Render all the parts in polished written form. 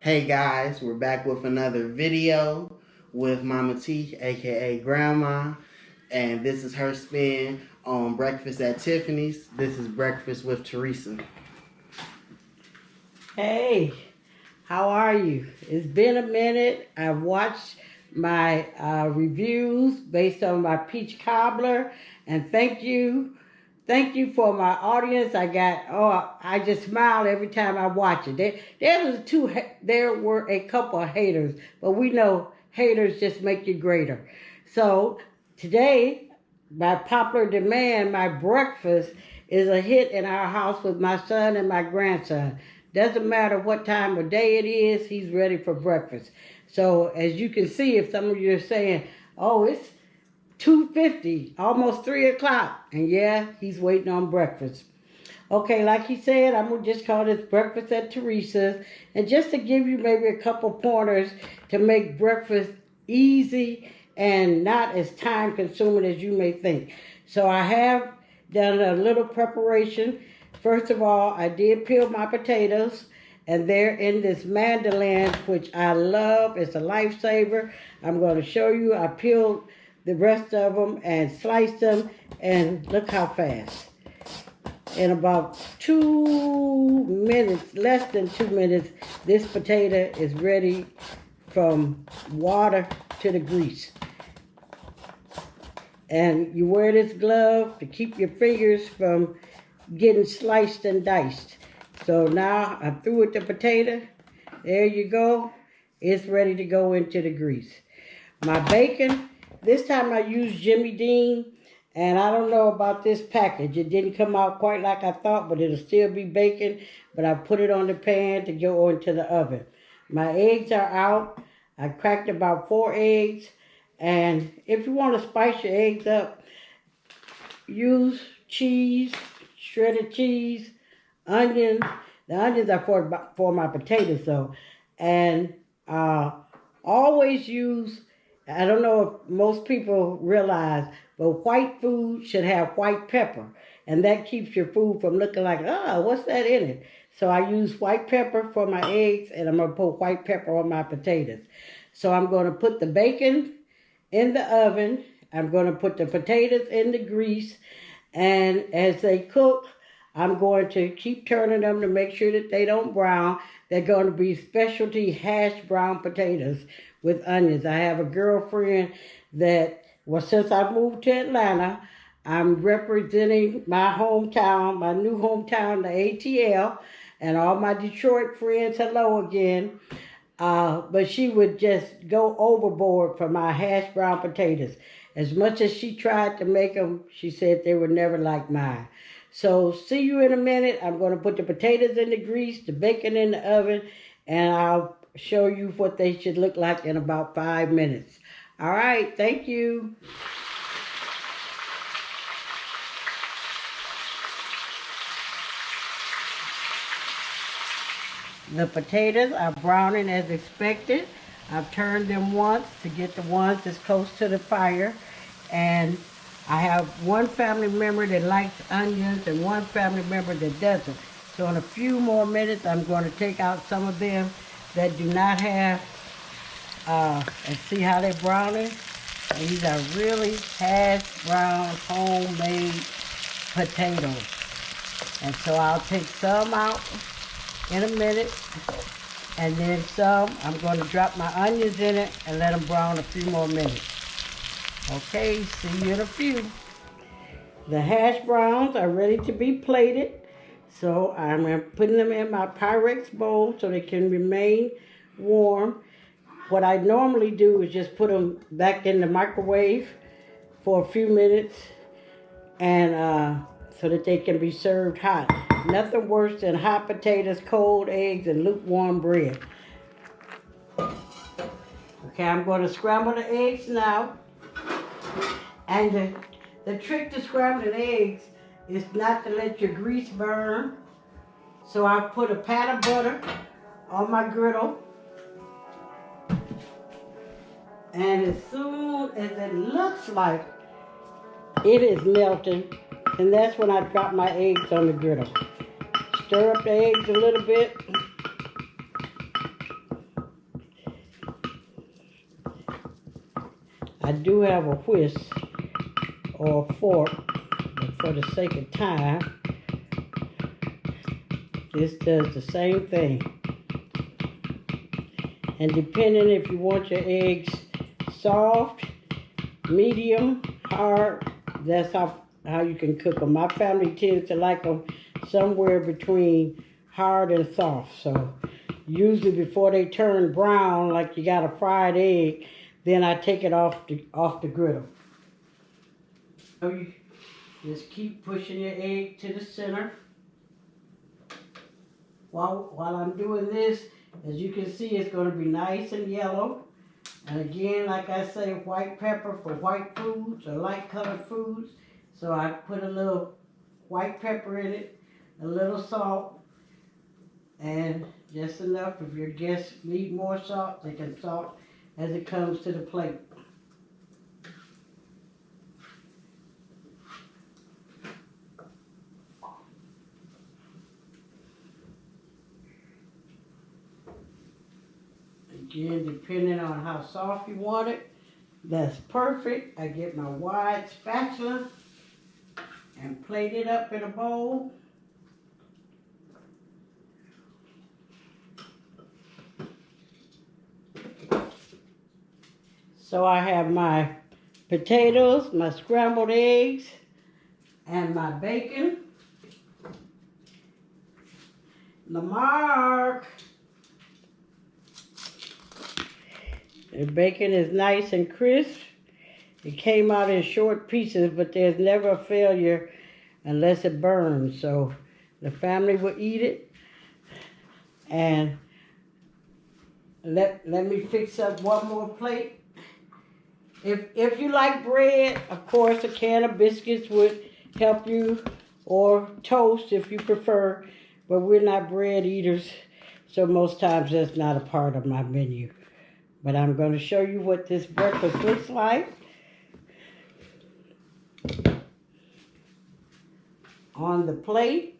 Hey guys, we're back with another video with Mama T, aka Grandma, and this is her spin on Breakfast at Tiffany's. This is Breakfast with Teresa. Hey, how are you? It's been a minute. I've watched my reviews based on my peach cobbler, and thank you. Thank you for my audience. I just smile every time I watch it. There were a couple of haters, but we know haters just make you greater. So today, by popular demand, my breakfast is a hit in our house with my son and my grandson. Doesn't matter what time of day it is, he's ready for breakfast. So as you can see, if some of you are saying, oh, it's 2:50, almost 3 o'clock. And yeah, he's waiting on breakfast. Okay, like he said, I'm going to just call this Breakfast at Teresa's. And just to give you maybe a couple pointers to make breakfast easy and not as time consuming as you may think. So I have done a little preparation. First of all, I did peel my potatoes. And they're in this mandolin, which I love. It's a lifesaver. I'm going to show you. I peeled the rest of them and sliced them, and look how fast. In about 2 minutes, less than 2 minutes, this potato is ready from water to the grease. And you wear this glove to keep your fingers from getting sliced and diced. So now I'm through with the potato. There you go. It's ready to go into the grease. My bacon, this time I used Jimmy Dean, and I don't know about this package. It didn't come out quite like I thought, but it'll still be bacon. But I put it on the pan to go into the oven. My eggs are out. I cracked about 4 eggs. And if you want to spice your eggs up, use cheese, shredded cheese, onions. The onions are for my potatoes though. And always use, I don't know if most people realize, but white food should have white pepper. And that keeps your food from looking like, what's that in it? So I use white pepper for my eggs, and I'm going to put white pepper on my potatoes. So I'm going to put the bacon in the oven. I'm going to put the potatoes in the grease. And as they cook, I'm going to keep turning them to make sure that they don't brown. They're going to be specialty hashed brown potatoes with onions. I have a girlfriend that, well, since I moved to Atlanta, I'm representing my hometown, my new hometown, the ATL, and all my Detroit friends, hello again. But she would just go overboard for my hashed brown potatoes. As much as she tried to make them, she said they were never like mine. So see you in a minute. I'm going to put the potatoes in the grease, the bacon in the oven, and I'll show you what they should look like in about 5 minutes. All right, thank you. The potatoes are browning as expected. I've turned them once to get the ones that's close to the fire. And I have one family member that likes onions and one family member that doesn't. So in a few more minutes, I'm going to take out some of them that do not have, and see how they're browning. And these are really hashed brown homemade potatoes. And so I'll take some out in a minute, and then some, I'm going to drop my onions in it and let them brown a few more minutes. Okay, see you in a few. The hash browns are ready to be plated, so I'm putting them in my Pyrex bowl so they can remain warm. What I normally do is just put them back in the microwave for a few minutes, and so that they can be served hot. Nothing worse than hot potatoes, cold eggs, and lukewarm bread. Okay, I'm going to scramble the eggs now. And the trick to scrambling eggs is not to let your grease burn. So I put a pat of butter on my griddle. And as soon as it looks like it is melting, and that's when I drop my eggs on the griddle. Stir up the eggs a little bit. I do have a whisk or a fork, but for the sake of time, this does the same thing. And depending if you want your eggs soft, medium, hard, that's how you can cook them. My family tends to like them somewhere between hard and soft. So usually before they turn brown, like you got a fried egg, then I take it off the griddle. So you just keep pushing your egg to the center. While I'm doing this, as you can see, it's going to be nice and yellow. And again, like I say, white pepper for white foods or light colored foods. So I put a little white pepper in it, a little salt, and just enough. If your guests need more salt, they can salt as it comes to the plate. Again, depending on how soft you want it, that's perfect. I get my wide spatula and plate it up in a bowl. So I have my potatoes, my scrambled eggs, and my bacon. Lamarck. The bacon is nice and crisp. It came out in short pieces, but there's never a failure unless it burns. So the family will eat it. And let me fix up one more plate. If you like bread, of course, a can of biscuits would help you, or toast if you prefer. But we're not bread eaters, so most times that's not a part of my menu. But I'm going to show you what this breakfast looks like. On the plate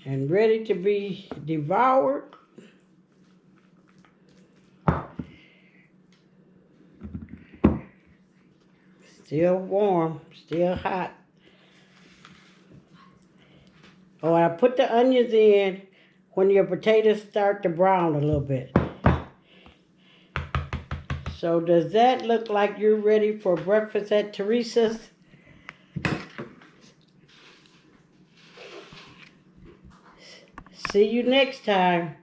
and ready to be devoured. Still warm, still hot. Oh, I put the onions in when your potatoes start to brown a little bit. So does that look like you're ready for breakfast at Teresa's? See you next time.